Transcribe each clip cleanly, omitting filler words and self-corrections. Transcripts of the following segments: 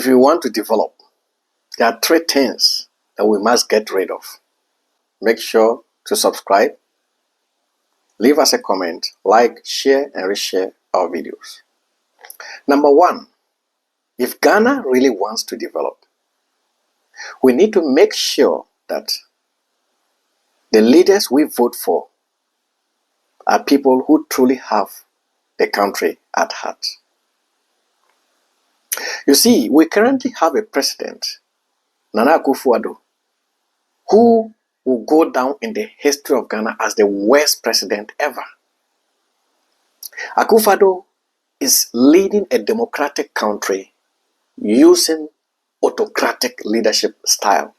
If we want to develop, there are 3 things that we must get rid of. Make sure to subscribe, leave us a comment, like, share, and reshare our videos. Number 1, if Ghana really wants to develop, we need to make sure that the leaders we vote for are people who truly have the country at heart. You see, we currently have a president, Nana Addo, who will go down in the history of Ghana as the worst president ever. Addo is leading a democratic country using autocratic leadership style.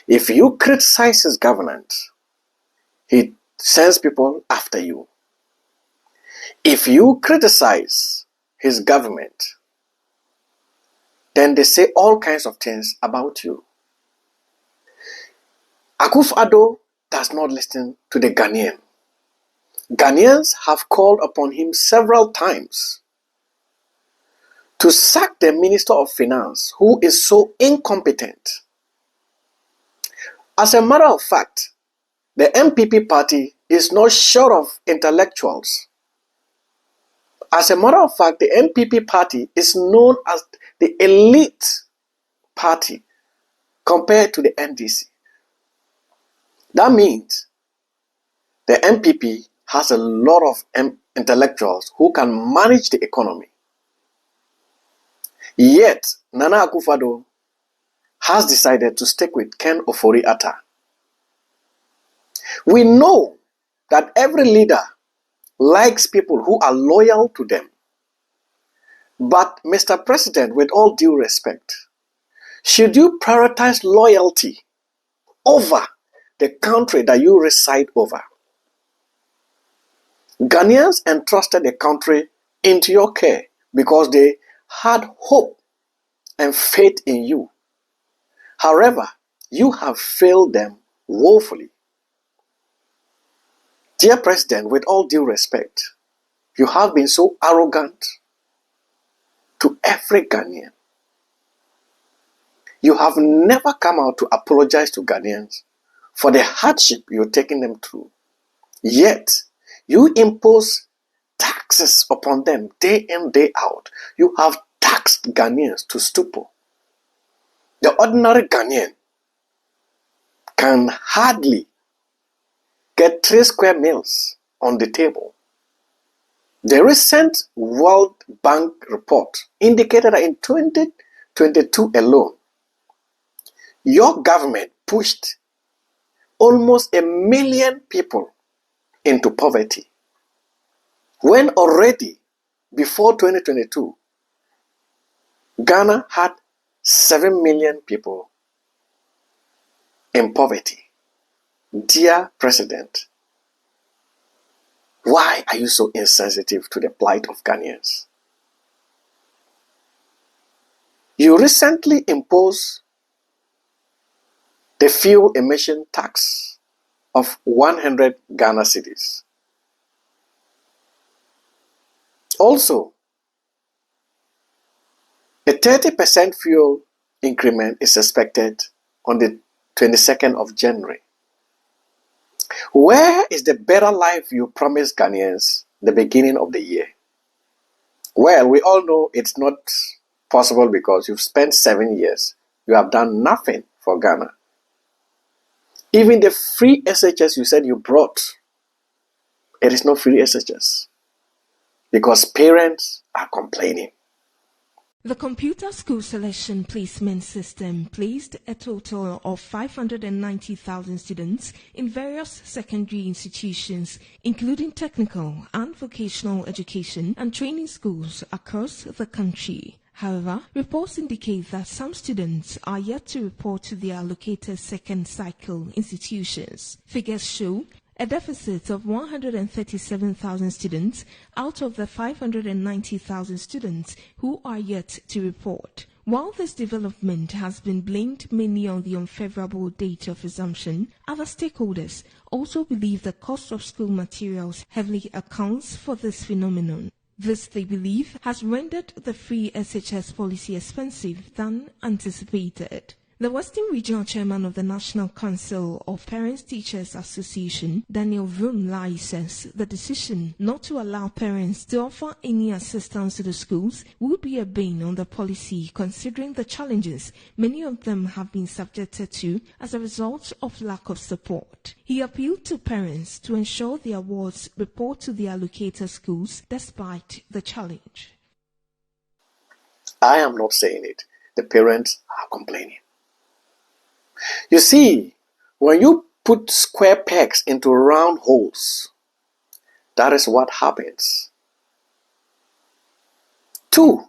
If you criticize his governance, he sends people after you. If you criticize his government, then they say all kinds of things about you. Addo does not listen to the Ghanaian. Ghanaians have called upon him several times to sack the Minister of Finance, who is so incompetent. As a matter of fact, the MPP party is not short of intellectuals. As a matter of fact, the MPP party is known as the elite party compared to the NDC. That means the MPP has a lot of intellectuals who can manage the economy. Yet, Nana Addo has decided to stick with Ken Ofori-Atta. We know that every leader likes people who are loyal to them. But, Mr. President, with all due respect, should you prioritize loyalty over the country that you reside over? Ghanaians entrusted the country into your care because they had hope and faith in you. However, you have failed them woefully. Dear President, with all due respect, you have been so arrogant to every Ghanaian. You have never come out to apologize to Ghanaians for the hardship you're taking them through. Yet, you impose taxes upon them day in, day out. You have taxed Ghanaians to stupor. The ordinary Ghanaian can hardly get 3 square meals on the table. The recent World Bank report indicated that in 2022 alone, your government pushed almost 1 million people into poverty, when already before 2022, Ghana had 7 million people in poverty. Dear President, why are you so insensitive to the plight of Ghanaians? You recently imposed the fuel emission tax of 100 Ghana cedis. Also, a 30% fuel increment is expected on the 22nd of January. Where is the better life you promised Ghanaians the beginning of the year? Well, we all know it's not possible because you've spent 7 years. You have done nothing for Ghana. Even the free SHS you said you brought, it is not free SHS because parents are complaining. The computer school selection placement system placed a total of 590,000 students in various secondary institutions, including technical and vocational education and training schools across the country. However, reports indicate that some students are yet to report to their allocated second cycle institutions. Figures show a deficit of 137,000 students out of the 590,000 students who are yet to report. While this development has been blamed mainly on the unfavorable date of resumption, other stakeholders also believe the cost of school materials heavily accounts for this phenomenon. This, they believe, has rendered the free SHS policy expensive than anticipated. The Western Regional Chairman of the National Council of Parents Teachers Association, Daniel Vrumlai, says the decision not to allow parents to offer any assistance to the schools would be a bane on the policy, considering the challenges many of them have been subjected to as a result of lack of support. He appealed to parents to ensure their awards report to the allocator schools despite the challenge. I am not saying it. The parents are complaining. You see, when you put square pegs into round holes, that is what happens. 2,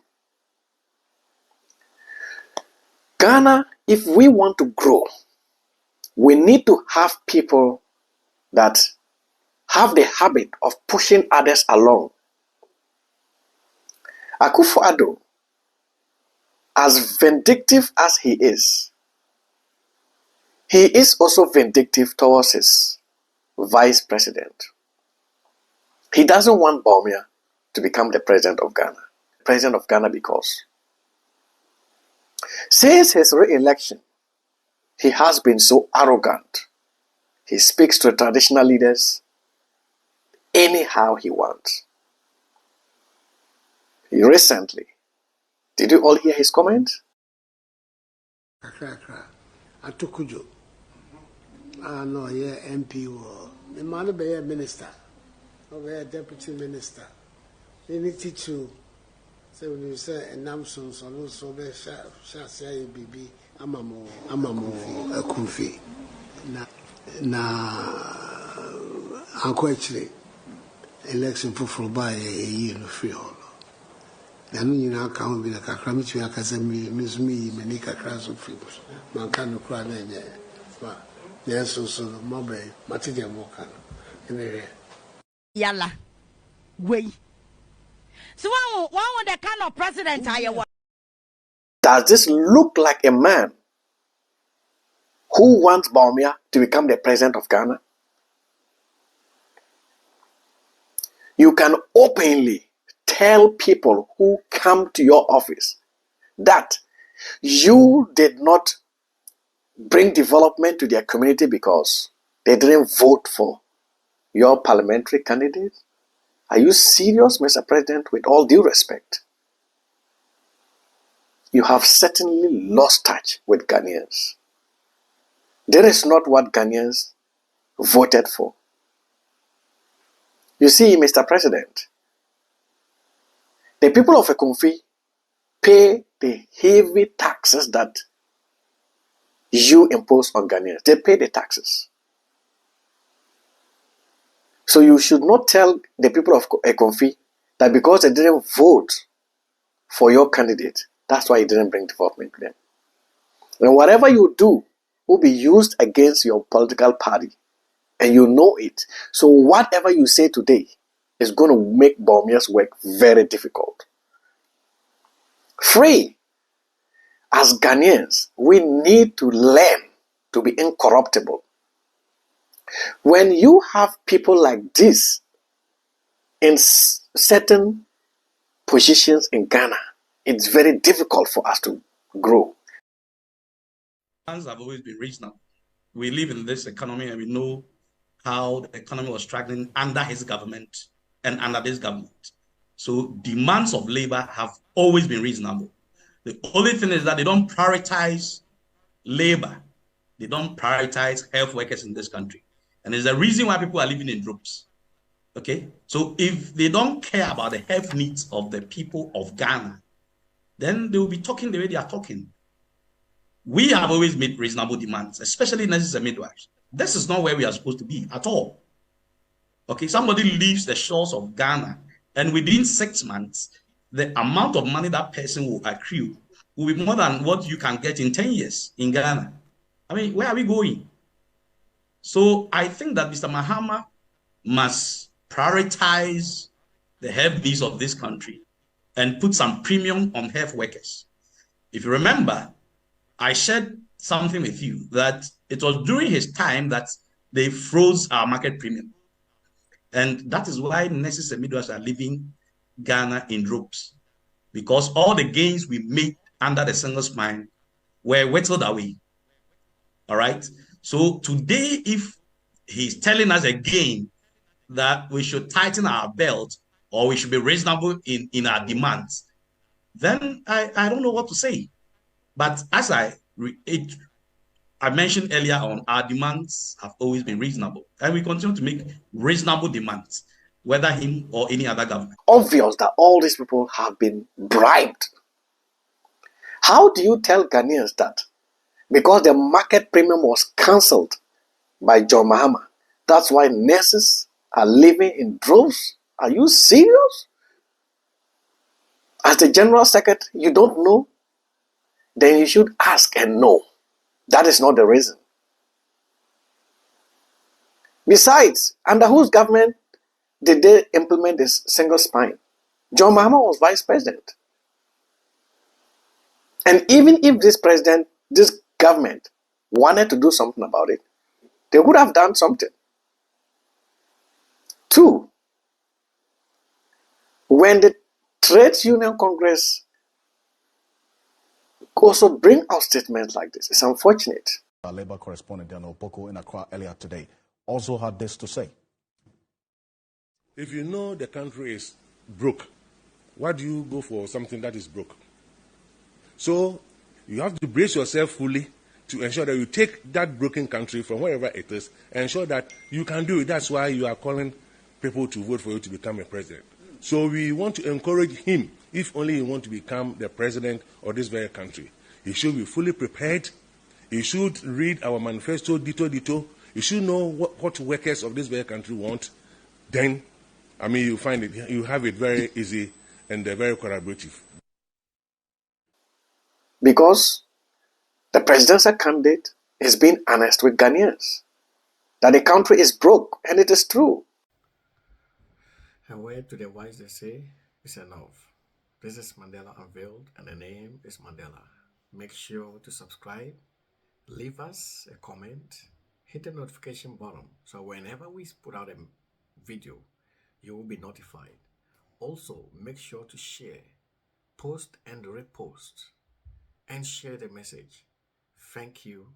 Ghana, if we want to grow, we need to have people that have the habit of pushing others along. Akufo-Addo, as vindictive as he is also vindictive towards his vice president. He doesn't want Bawumia to become the president of Ghana, because since his re-election, he has been so arrogant. He speaks to traditional leaders anyhow he wants. Recently, did you all hear his comments? Atukujo. No, yeah, MP the man be a minister, or be a deputy minister. They need to say when you say a namson, so also be shall say BB, amamo, a kufi. Uncle actually election for by a year in free hall. Then you know, can't be like a crammy to academy, Miss Me, Menica Crass of Films. Man can't cry there. Yes, so Mobile, Matilda Mokan. Yalla. Way. So, one with the kind of president I want. Does this look like a man who wants Bawumia to become the president of Ghana? You can openly tell people who come to your office that you did not bring development to their community because they didn't vote for your parliamentary candidate? Are you serious, Mr. President? With all due respect, you have certainly lost touch with Ghanaians. That is not what Ghanaians voted for. You see, Mr. President, the people of Ekumfi pay the heavy taxes that you impose on Ghanaians. They pay the taxes. So you should not tell the people of Ekumfi that because they didn't vote for your candidate, that's why you didn't bring development to them. And whatever you do will be used against your political party. And you know it. So whatever you say today is going to make Bawumia's work very difficult. Free. As Ghanaians, we need to learn to be incorruptible. When you have people like this in certain positions in Ghana, it's very difficult for us to grow. Have always been reasonable. We live in this economy and we know how the economy was struggling under his government and under this government. So demands of labor have always been reasonable. The only thing is that they don't prioritize labor. They don't prioritize health workers in this country. And there's a reason why people are living in droves. Okay? So if they don't care about the health needs of the people of Ghana, then they will be talking the way they are talking. We have always made reasonable demands, especially nurses and midwives. This is not where we are supposed to be at all. Okay, somebody leaves the shores of Ghana, and within 6 months, the amount of money that person will accrue will be more than what you can get in 10 years in Ghana. I mean, where are we going? So I think that Mr. Mahama must prioritize the health needs of this country and put some premium on health workers. If you remember, I shared something with you that it was during his time that they froze our market premium. And that is why nurses and midwives are living Ghana in droves because all the gains we made under the single spine were whittled away. All right. So today, if he's telling us again that we should tighten our belt or we should be reasonable in our demands, then I don't know what to say. But as I mentioned earlier on, our demands have always been reasonable, and we continue to make reasonable demands, whether him or any other government. Obvious that all these people have been bribed. How do you tell Ghanaians that because the market premium was cancelled by John Mahama, that's why nurses are living in droves? Are you serious? As the General Secretary, you don't know? Then you should ask and know. That is not the reason. Besides, under whose government did they implement this single spine? John Mahama was vice president. And even if this government wanted to do something about it, they would have done something. 2, when the Trade Union Congress also bring out statements like this, it's unfortunate. Our labor correspondent Daniel Opoko in Accra earlier today also had this to say. If you know the country is broke, why do you go for something that is broke? So you have to brace yourself fully to ensure that you take that broken country from wherever it is and ensure that you can do it. That's why you are calling people to vote for you to become a president. So we want to encourage him, if only he wants to become the president of this very country. He should be fully prepared. He should read our manifesto, dito. He should know what workers of this very country want. Then, you find it, you have it very easy and very collaborative. Because the presidential candidate is being honest with Ghanaians that the country is broke, and it is true. And where to the wise they say is enough. This is Mandela Unveiled, and the name is Mandela. Make sure to subscribe, leave us a comment, hit the notification button so whenever we put out a video, you will be notified. Also, make sure to share, post and repost, and share the message. Thank you.